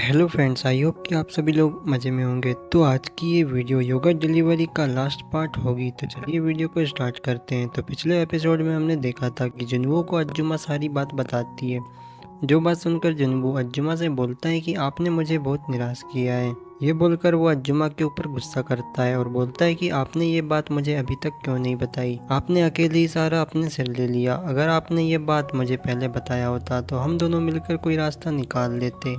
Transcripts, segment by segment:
Hello friends, I hope कि आप सभी लोग मज़े में होंगे। तो आज की ये वीडियो योगा डिलीवरी का लास्ट पार्ट होगी। तो चलिए वीडियो को स्टार्ट करते हैं। तो पिछले एपिसोड में हमने देखा था कि जुनवो को अज्जुमा सारी बात बताती है। जो बात सुनकर जुनवो अज्जुमा से बोलता है कि आपने मुझे बहुत निराश किया है। ये बोलकर वो अज्जुमा के ऊपर गुस्सा करता है और बोलता है कि आपने ये बात मुझे अभी तक क्यों नहीं बताई। आपने अकेले ही सारा अपने सिर ले लिया। अगर आपने ये बात मुझे पहले बताया होता तो हम दोनों मिलकर कोई रास्ता निकाल लेते।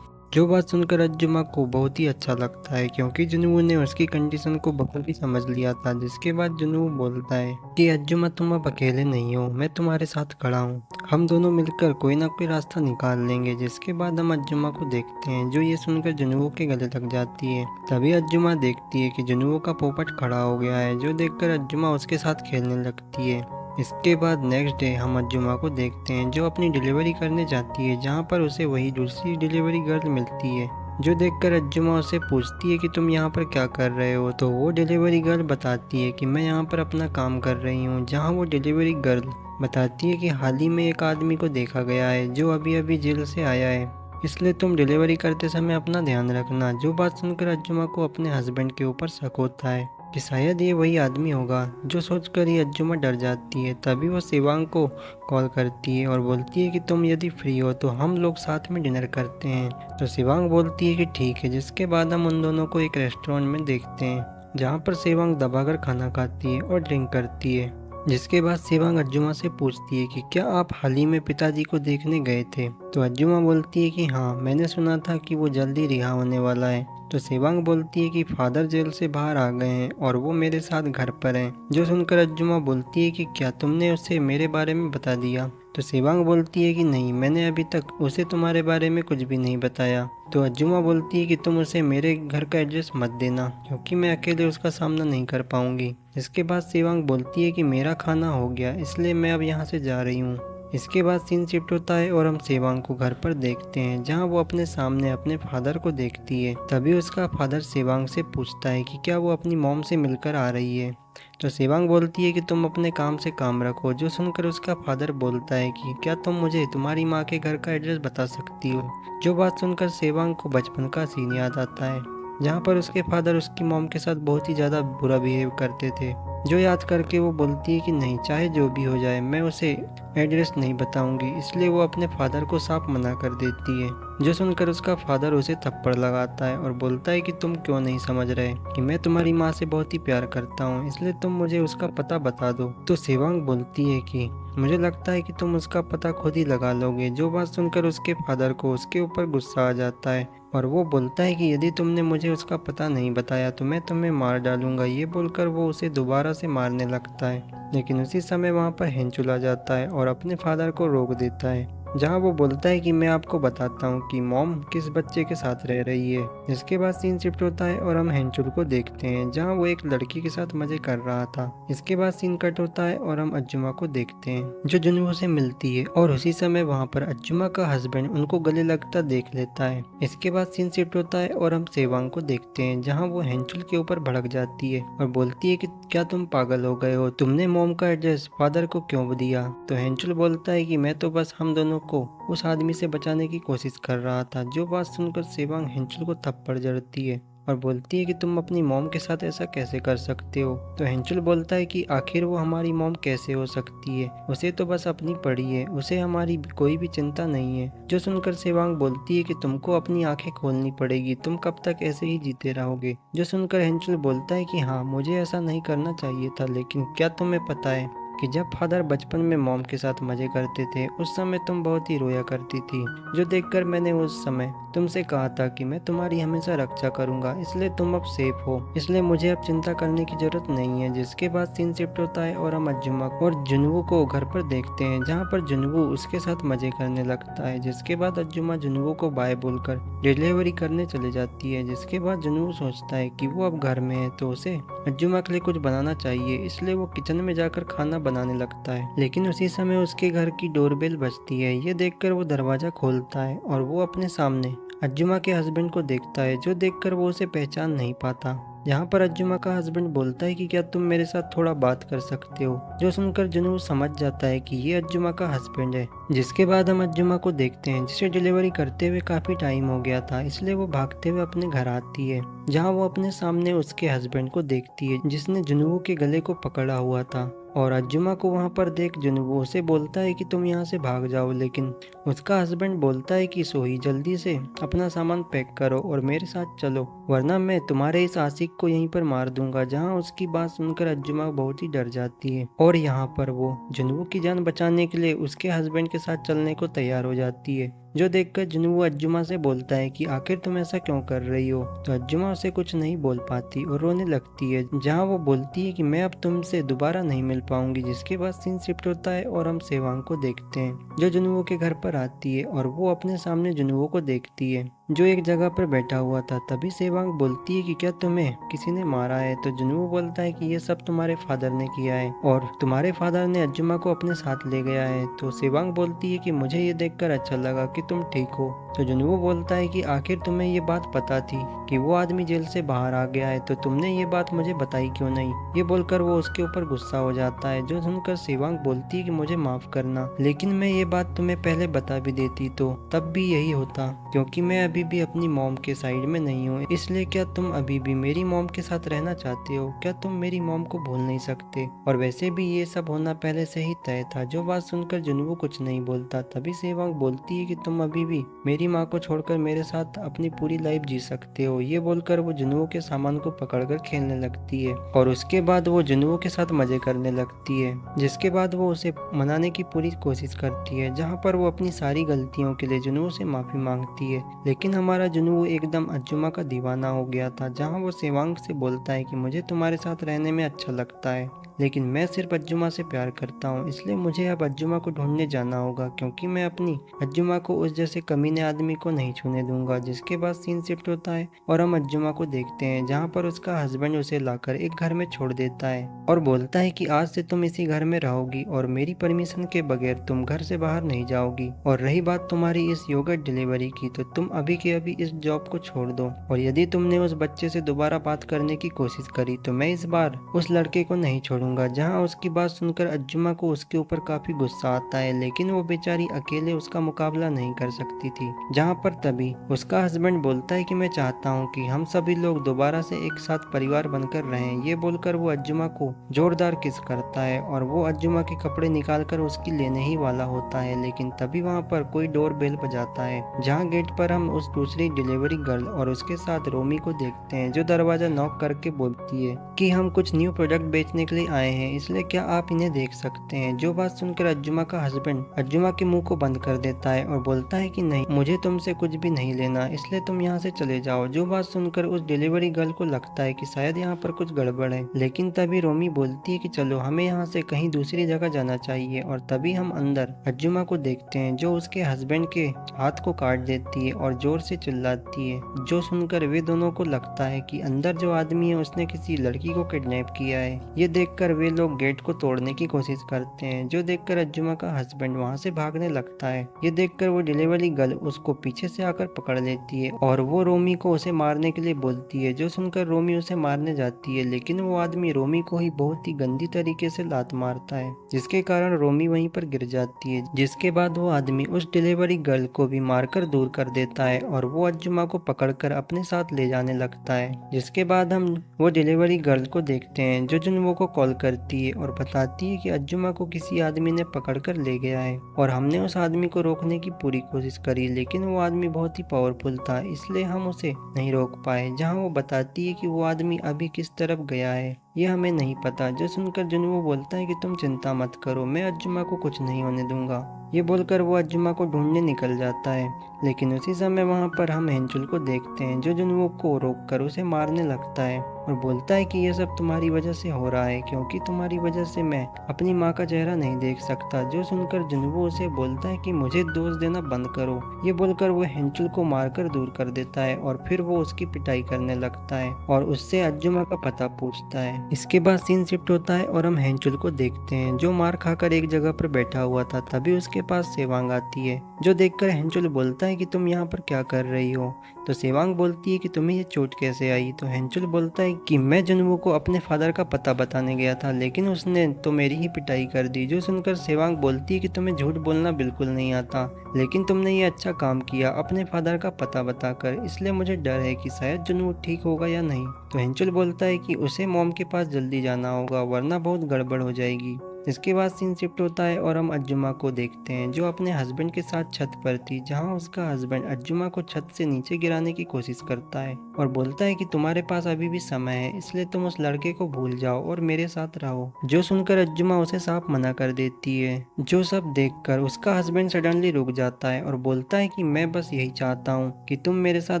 जो बात सुनकर अज्जुमा को बहुत ही अच्छा लगता है, क्योंकि जुनू ने उसकी कंडीशन को बखूबी समझ लिया था। जिसके बाद जुनू बोलता है कि अज्जुमा, तुम अब अकेले नहीं हो, मैं तुम्हारे साथ खड़ा हूँ। हम दोनों मिलकर कोई ना कोई रास्ता निकाल लेंगे। जिसके बाद हम अज्जुमा को देखते हैं, जो ये सुनकर जुनू के गले लग जाती है। तभी अज्जुमा देखती है कि जुनू का पोपट खड़ा हो गया है, जो देखकर अज्जुमा उसके साथ खेलने लगती है। इसके बाद नेक्स्ट डे हम अज्जुमा को देखते हैं, जो अपनी डिलीवरी करने जाती है, जहाँ पर उसे वही दूसरी डिलीवरी गर्ल मिलती है। जो देखकर अज्जुमा उसे पूछती है कि तुम यहाँ पर क्या कर रहे हो। तो वो डिलीवरी गर्ल बताती है कि मैं यहाँ पर अपना काम कर रही हूँ। जहाँ वो डिलीवरी गर्ल बताती है कि हाल ही में एक आदमी को देखा गया है, जो अभी अभी जेल से आया है, इसलिए तुम डिलीवरी करते समय अपना ध्यान रखना। जो बात सुनकर अज्जुमा को अपने हस्बैंड के ऊपर शक होता है कि शायद ये वही आदमी होगा। जो सोचकर ही अज्जुमा डर जाती है। तभी वो शिवांग को कॉल करती है और बोलती है कि तुम यदि फ्री हो तो हम लोग साथ में डिनर करते हैं। तो शिवांग बोलती है कि ठीक है। जिसके बाद हम उन दोनों को एक रेस्टोरेंट में देखते हैं, जहाँ पर शिवांग दबाकर खाना खाती है और ड्रिंक करती है। जिसके बाद शिवांग अज्जुमा से पूछती है कि क्या आप हाल ही में पिताजी को देखने गए थे। तो अज्जुमा बोलती है कि हाँ, मैंने सुना था कि वो जल्दी रिहा होने वाला है। तो शिवांग बोलती है कि फादर जेल से बाहर आ गए हैं और वो मेरे साथ घर पर हैं। जो सुनकर अज्जुमा बोलती है कि क्या तुमने उसे मेरे बारे में बता दिया। तो शिवांग बोलती है कि नहीं, मैंने अभी तक उसे तुम्हारे बारे में कुछ भी नहीं बताया। तो अज्जुमा बोलती है कि तुम उसे मेरे घर का एड्रेस मत देना, क्योंकि मैं अकेले उसका सामना नहीं कर पाऊंगी। इसके बाद शिवांग बोलती है कि मेरा खाना हो गया, इसलिए मैं अब यहाँ से जा रही हूँ। इसके बाद सीन शिफ्ट होता है और हम शिवांग को घर पर देखते हैं, जहाँ वो अपने सामने अपने फादर को देखती है। तभी उसका फादर शिवांग से पूछता है कि क्या वो अपनी मॉम से मिलकर आ रही है। तो शिवांग बोलती है कि तुम अपने काम से काम रखो। जो सुनकर उसका फादर बोलता है कि क्या तुम मुझे तुम्हारी माँ के घर का एड्रेस बता सकती हो। जो बात सुनकर शिवांग को बचपन का सीन याद आता है, जहाँ पर उसके फादर उसकी मॉम के साथ बहुत ही ज़्यादा बुरा बिहेव करते थे। जो याद करके वो बोलती है कि नहीं, चाहे जो भी हो जाए, मैं उसे एड्रेस नहीं बताऊंगी। इसलिए वो अपने फादर को साफ मना कर देती है। जो सुनकर उसका फादर उसे थप्पड़ लगाता है और बोलता है कि तुम क्यों नहीं समझ रहे कि मैं तुम्हारी माँ से बहुत ही प्यार करता हूँ, इसलिए तुम मुझे उसका पता बता दो। तो शिवांग बोलती है कि मुझे लगता है कि तुम उसका पता खुद ही लगा लोगे। जो बात सुनकर उसके फादर को उसके ऊपर गुस्सा आ जाता है और वो बोलता है कि यदि तुमने मुझे उसका पता नहीं बताया तो मैं तुम्हें मार डालूंगा। ये बोलकर वो उसे दोबारा से मारने लगता है, लेकिन उसी समय वहाँ पर हेंचुल आ जाता है और अपने फादर को रोक देता है, जहाँ वो बोलता है कि मैं आपको बताता हूँ कि मॉम किस बच्चे के साथ रह रही है। इसके बाद सीन शिफ्ट होता है और हम हेंचुल को देखते हैं, जहाँ वो एक लड़की के साथ मजे कर रहा था। इसके बाद सीन कट होता है और हम अज्जुमा को देखते हैं, जो जुनू से मिलती है, और उसी समय वहाँ पर अज्जुमा का हस्बैंड उनको गले लगता देख लेता है। इसके बाद सीन शिफ्ट होता है और हम शिवांग को देखते हैं, जहाँ वो हेंचुल के ऊपर भड़क जाती है और बोलती है कि क्या तुम पागल हो गए हो, तुमने मॉम का एड्रेस फादर को क्यों दिया। तो हेंचुल बोलता है कि मैं तो बस हम दोनों को उस आदमी से बचाने की कोशिश कर रहा था। जो बात सुनकर शिवांग हेंचुल को थप्पड़ जड़ती है और बोलती है कि तुम अपनी मॉम के साथ ऐसा कैसे कर सकते हो। तो हेंचुल बोलता है कि आखिर वो हमारी मॉम कैसे हो सकती है, उसे तो बस अपनी पड़ी है, उसे हमारी कोई भी चिंता नहीं है। जो सुनकर शिवांग बोलती है कि तुमको अपनी आंखें खोलनी पड़ेगी, तुम कब तक ऐसे ही जीते रहोगे। जो सुनकर हेंचुल बोलता है कि हाँ, मुझे ऐसा नहीं करना चाहिए था, लेकिन क्या तुम्हें पता है कि जब फादर बचपन में मॉम के साथ मजे करते थे, उस समय तुम बहुत ही रोया करती थी। जो देखकर मैंने उस समय तुमसे कहा था कि मैं तुम्हारी हमेशा रक्षा करूंगा, इसलिए तुम अब सेफ हो, इसलिए मुझे अब चिंता करने की जरूरत नहीं है। जिसके बाद सीन शिफ्ट होता है और हम अज्जुमा और जुनवू को घर पर देखते हैं, जहाँ पर जुनवू उसके साथ मजे करने लगता है। जिसके बाद अज्जुमा जुनवू को बाय बोलकर डिलीवरी करने चले जाती है। जिसके बाद जुनवू सोचता है कि वो अब घर में है तो उसे अज्जुमा के लिए कुछ बनाना चाहिए, इसलिए वो किचन में जाकर खाना बनाने लगता है। लेकिन उसी समय उसके घर की डोरबेल बजती है। ये देखकर वो दरवाजा खोलता है और वो अपने सामने अज्जुमा के हस्बैंड को देखता है, जो देखकर वो उसे पहचान नहीं पाता। यहाँ पर अज्जुमा का हस्बैंड बोलता है कि क्या तुम मेरे साथ थोड़ा बात कर सकते हो, जो सुनकर जुनू समझ जाता है कि ये अज्जुमा का हस्बैंड है। जिसके बाद हम अज्जुमा को देखते हैं, जिसे डिलीवरी करते हुए काफी टाइम हो गया था, इसलिए वो भागते हुए अपने घर आती है, जहाँ वो अपने सामने उसके हस्बैंड को देखती है, जिसने जुनू के गले को पकड़ा हुआ था। और अज्जुमा को वहाँ पर देख जुनू उसे बोलता है कि तुम यहाँ से भाग जाओ, लेकिन उसका हस्बैंड बोलता है कि सोही जल्दी से अपना सामान पैक करो और मेरे साथ चलो, वरना मैं तुम्हारे इस आशिक को यहीं पर मार दूंगा। जहाँ उसकी बात सुनकर अज्जुमा बहुत ही डर जाती है और यहाँ पर वो जुनू की जान बचाने के लिए उसके हस्बैंड के साथ चलने को तैयार हो जाती है, जो देखकर जुनू अज्जुमा से बोलता है कि आखिर तुम ऐसा क्यों कर रही हो। तो अज्जुमा उसे कुछ नहीं बोल पाती और रोने लगती है, जहाँ वो बोलती है कि मैं अब तुमसे दोबारा नहीं मिल पाऊंगी। जिसके बाद सीन शिफ्ट होता है और हम सेवांग को देखते हैं, जो जुनू के घर पर आती है और वो अपने सामने जुनू को देखती है, जो एक जगह पर बैठा हुआ था। तभी सेवांग बोलती है कि क्या तुम्हें किसी ने मारा है। तो जुनू बोलता है कि ये सब तुम्हारे फादर ने किया है और तुम्हारे फादर ने अज्जुमा को अपने साथ ले गया है। तो सेवांग बोलती है कि मुझे ये देखकर अच्छा लगा कि तुम ठीक हो। तो जुनू बोलता है कि आखिर तुम्हें ये बात पता थी कि वो आदमी जेल से बाहर आ गया है, तो तुमने ये बात मुझे बताई क्यों नहीं। ये बोलकर वो उसके ऊपर गुस्सा हो जाता है, जो सुनकर सेवांग बोलती है कि मुझे माफ करना, लेकिन मैं ये बात तुम्हें पहले बता भी देती तो तब भी यही होता, क्योंकि मैं अभी भी अपनी मॉम के साइड में नहीं हूँ। इसलिए क्या तुम अभी भी मेरी मॉम के साथ रहना चाहते हो? क्या तुम मेरी मॉम को भूल नहीं सकते? और वैसे भी ये सब होना पहले से ही तय था। जो बात सुनकर जुनू कुछ नहीं बोलता। तभी सेवांग बोलती है कि तुम अभी भी मेरी माँ को छोड़कर मेरे साथ अपनी पूरी लाइफ जी सकते हो। ये बोलकर वो जुनू के सामान को पकड़कर खेलने लगती है और उसके बाद वो जुनू के साथ मजे करने लगती है। जिसके बाद वो उसे मनाने की पूरी कोशिश करती है, जहाँ पर वो अपनी सारी गलतियों के लिए जुनू से माफी मांगती है। लेकिन हमारा जुनू एकदम अज्जुमा का दीवाना हो गया था, जहाँ वो सेवांग से बोलता है कि मुझे तुम्हारे साथ रहने में अच्छा लगता है, लेकिन मैं सिर्फ अज्जुमा से प्यार करता हूँ, इसलिए मुझे अब अज्जुमा को ढूंढने जाना होगा, क्योंकि मैं अपनी अज्जुमा को उस जैसे कमीने आदमी को नहीं छूने दूंगा। जिसके बाद सीन शिफ्ट होता है और हम अज्जुमा को देखते हैं, जहाँ पर उसका हस्बैंड उसे लाकर एक घर में छोड़ देता है और बोलता है कि आज से तुम इसी घर में रहोगी और मेरी परमिशन के बगैर तुम घर से बाहर नहीं जाओगी। और रही बात तुम्हारी इस योगर्ट डिलीवरी की, तो तुम अभी के अभी इस जॉब को छोड़ दो, और यदि तुमने उस बच्चे से दोबारा बात करने की कोशिश करी तो मैं इस बार उस लड़के को नहीं छोड़ूंगा। जहां उसकी बात सुनकर अज्जुमा को उसके ऊपर काफी गुस्सा आता है, लेकिन वो बेचारी अकेले उसका मुकाबला नहीं कर सकती थी। जहां पर तभी उसका हस्बैंड बोलता है कि मैं चाहता हूं कि हम सभी लोग दोबारा से एक साथ परिवार बनकर रहें। ये बोलकर वो अज्जुमा को जोरदार किस करता है और वो अज्जुमा के कपड़े निकालकर उसकी लेने ही वाला होता है, लेकिन तभी वहां पर कोई डोर बेल बजाता है, जहां गेट पर हम उस दूसरी डिलीवरी गर्ल और उसके साथ रोमी को देखते हैं, जो दरवाजा नॉक करके बोलती है कि हम कुछ न्यू प्रोडक्ट बेचने के लिए आए हैं, इसलिए क्या आप इन्हें देख सकते हैं। जो बात सुनकर अज्जुमा का हस्बैंड अज्जुमा के मुंह को बंद कर देता है और बोलता है कि नहीं, मुझे तुमसे कुछ भी नहीं लेना, इसलिए तुम यहाँ से चले जाओ। जो बात सुनकर उस डिलीवरी गर्ल को लगता है कि शायद यहाँ पर कुछ गड़बड़ है, लेकिन तभी रोमी बोलती है कि चलो हमें यहाँ से कहीं दूसरी जगह जाना चाहिए। और तभी हम अंदर अज्जुमा को देखते हैं, जो उसके हस्बैंड के हाथ को काट देती है और जोर से चिल्लाती है, जो सुनकर वे दोनों को लगता है कि अंदर जो आदमी है उसने किसी लड़की को किडनैप किया है। ये देखकर वे लोग गेट को तोड़ने की कोशिश करते हैं, जो देखकर अज्जुमा का हस्बैंड वहाँ से भागने लगता है। ये देखकर वो डिलीवरी गर्ल उसको पीछे से आकर पकड़ लेती है और वो रोमी को उसे मारने के लिए बोलती है, जो सुनकर रोमी उसे मारने जाती है, लेकिन वो आदमी रोमी को ही बहुत ही गंदी तरीके से लात मारता है, जिसके कारण रोमी वहीं पर गिर जाती है। जिसके बाद वो आदमी उस डिलीवरी गर्ल को भी मारकर दूर कर देता है और वो अज्जुमा को पकड़कर अपने साथ ले जाने लगता है। जिसके बाद हम वो डिलीवरी गर्ल को देखते हैं, जो जुनवो को कॉल करती है और बताती है कि अज्जुमा को किसी आदमी ने पकड़कर ले गया है और हमने उस आदमी को रोकने की पूरी कोशिश करी, लेकिन वो आदमी बहुत ही पावरफुल था, इसलिए हम उसे नहीं रोक पाए। जहाँ वो बताती है कि वो आदमी अभी किस तरफ गया है ये हमें नहीं पता। जो सुनकर जुनवो बोलता है कि तुम चिंता मत करो, मैं अज्जुमा को कुछ नहीं होने दूंगा। ये बोलकर वो अज्जुमा को ढूंढने निकल जाता है, लेकिन उसी समय वहां पर हम हेंचुल को देखते हैं, जो जुनवो को रोककर उसे मारने लगता है और बोलता है कि ये सब तुम्हारी वजह से हो रहा है, क्योंकि तुम्हारी वजह से मैं अपनी माँ का चेहरा नहीं देख सकता। जो सुनकर जुनवो उसे बोलता है कि मुझे दोष देना बंद करो। ये बोलकर वो हेंचुल को मारकर दूर कर देता है और फिर वो उसकी पिटाई करने लगता है और उससे अज्जुमा का पता पूछता है। इसके बाद सीन शिफ्ट होता है और हम हेंचुल को देखते हैं जो मार खाकर एक जगह पर बैठा हुआ था। तभी उसके पास सेवांग आती है, जो देखकर हेंचुल बोलता है कि तुम यहाँ पर क्या कर रही हो। तो सेवांग बोलती है कि तुम्हें ये चोट कैसे आई। तो हेंचुल बोलता है कि मैं जुनवो को अपने फादर का पता बताने गया था, लेकिन उसने तो मेरी ही पिटाई कर दी। जो सुनकर सेवांग बोलती है कि तुम्हें झूठ बोलना बिल्कुल नहीं आता, लेकिन तुमने ये अच्छा काम किया अपने फादर का पता बताकर, इसलिए मुझे डर है कि शायद जुनवो ठीक होगा या नहीं। तो हेंचुल बोलता है कि उसे मॉम के पास जल्दी जाना होगा, वरना बहुत गड़बड़ हो जाएगी। इसके बाद सीन शिफ्ट होता है और हम अज्जुमा को देखते हैं जो अपने हस्बैंड के साथ छत पर थी, जहां उसका हस्बैंड अज्जुमा को छत से नीचे गिराने की कोशिश करता है और बोलता है कि तुम्हारे पास अभी भी समय है, इसलिए तुम उस लड़के को भूल जाओ और मेरे साथ रहो। जो सुनकर अज्जुमा उसे साफ मना कर देती है। जो सब देखकर उसका हस्बैंड सडनली रुक जाता है और बोलता है कि मैं बस यही चाहता हूँ कि तुम मेरे साथ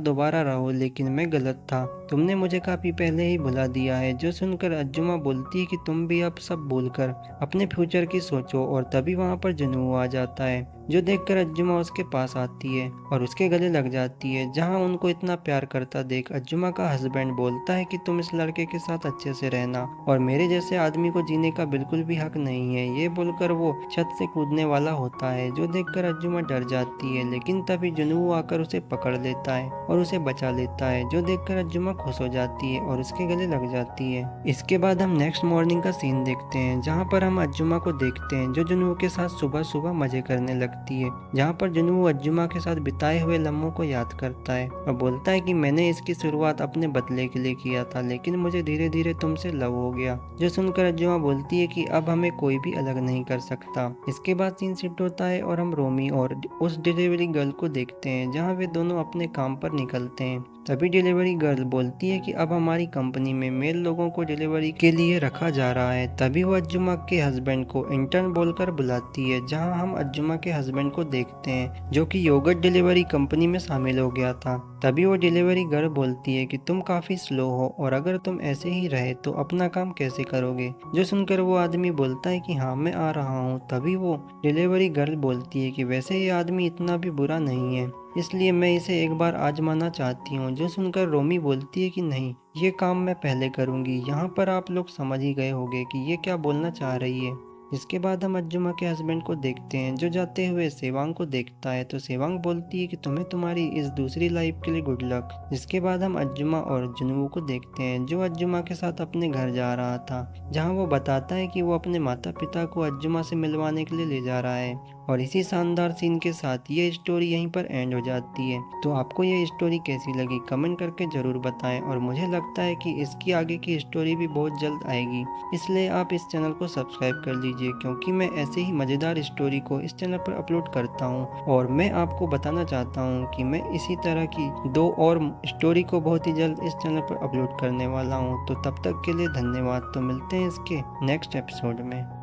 दोबारा रहो, लेकिन मैं गलत था, तुमने मुझे काफी पहले ही भुला दिया है। जो सुनकर अज्जुमा बोलती है कि तुम भी अब सब भूलकर अपने फ्यूचर की सोचो। और तभी वहां पर जुनू आ जाता है, जो देखकर अज्जुमा उसके पास आती है और उसके गले लग जाती है। जहां उनको इतना प्यार करता देख अज्जुमा का हस्बैंड बोलता है कि तुम इस लड़के के साथ अच्छे से रहना और मेरे जैसे आदमी को जीने का बिल्कुल भी हक नहीं है। ये बोलकर वो छत से कूदने वाला होता है, जो देखकर अज्जुमा डर जाती है, लेकिन तभी जुनू आकर उसे पकड़ लेता है और उसे बचा लेता है। जो देखकर अज्जुमा खुश हो जाती है और उसके गले लग जाती है। इसके बाद हम नेक्स्ट मॉर्निंग का सीन देखते हैं, जहाँ पर हम अज्जुमा को देखते हैं जो जुनू के साथ सुबह सुबह मजे करने लगती है। जहाँ पर जुनू अज्जुमा के साथ बिताए हुए लम्हों को याद करता है और बोलता है कि मैंने इसकी शुरुआत अपने बदले के लिए किया था, लेकिन मुझे धीरे धीरे तुमसे लव हो गया। जो सुनकर अज्जुमा बोलती है कि अब हमें कोई भी अलग नहीं कर सकता। इसके बाद सीन शिफ्ट होता है और हम रोमी और उस डिलीवरी गर्ल को देखते हैं, जहाँ वे दोनों अपने काम पर निकलते हैं। तभी डिलीवरी गर्ल बोलती है कि अब हमारी कंपनी में मेल लोगों को डिलीवरी के लिए रखा जा रहा है। तभी वो अज्जुमा के हस्बैंड को इंटर्न बोलकर बुलाती है, जहां हम अज्जुमा के हस्बैंड को देखते हैं जो कि योगर्ट डिलीवरी कंपनी में शामिल हो गया था। तभी वो डिलीवरी गर्ल बोलती है कि तुम काफी स्लो हो और अगर तुम ऐसे ही रहे तो अपना काम कैसे करोगे। जो सुनकर वो आदमी बोलता है कि हाँ मैं आ रहा हूँ। तभी वो डिलीवरी गर्ल बोलती है कि वैसे ये आदमी इतना भी बुरा नहीं है, इसलिए मैं इसे एक बार आजमाना चाहती हूँ। जो सुनकर रोमी बोलती है कि नहीं, ये काम मैं पहले करूँगी। यहाँ पर आप लोग समझ ही गए होंगे कि ये क्या बोलना चाह रही है। इसके बाद हम अज्जुमा के हस्बैंड को देखते हैं जो जाते हुए सेवांग को देखता है। तो सेवांग बोलती है कि तुम्हें तुम्हारी इस दूसरी लाइफ के लिए गुड लक। इसके बाद हम अज्जुमा और जुनू को देखते हैं जो अज्जुमा के साथ अपने घर जा रहा था, जहां वो बताता है कि वो अपने माता पिता को अज्जुमा से मिलवाने के लिए ले जा रहा है। और इसी शानदार सीन के साथ ये स्टोरी यहीं पर एंड हो जाती है। तो आपको ये स्टोरी कैसी लगी कमेंट करके ज़रूर बताएं। और मुझे लगता है कि इसकी आगे की स्टोरी भी बहुत जल्द आएगी, इसलिए आप इस चैनल को सब्सक्राइब कर लीजिए, क्योंकि मैं ऐसे ही मज़ेदार स्टोरी को इस चैनल पर अपलोड करता हूँ। और मैं आपको बताना चाहता हूँ कि मैं इसी तरह की 2 और स्टोरी को बहुत ही जल्द इस चैनल पर अपलोड करने वाला हूँ। तो तब तक के लिए धन्यवाद। तो मिलते हैं इसके नेक्स्ट एपिसोड में।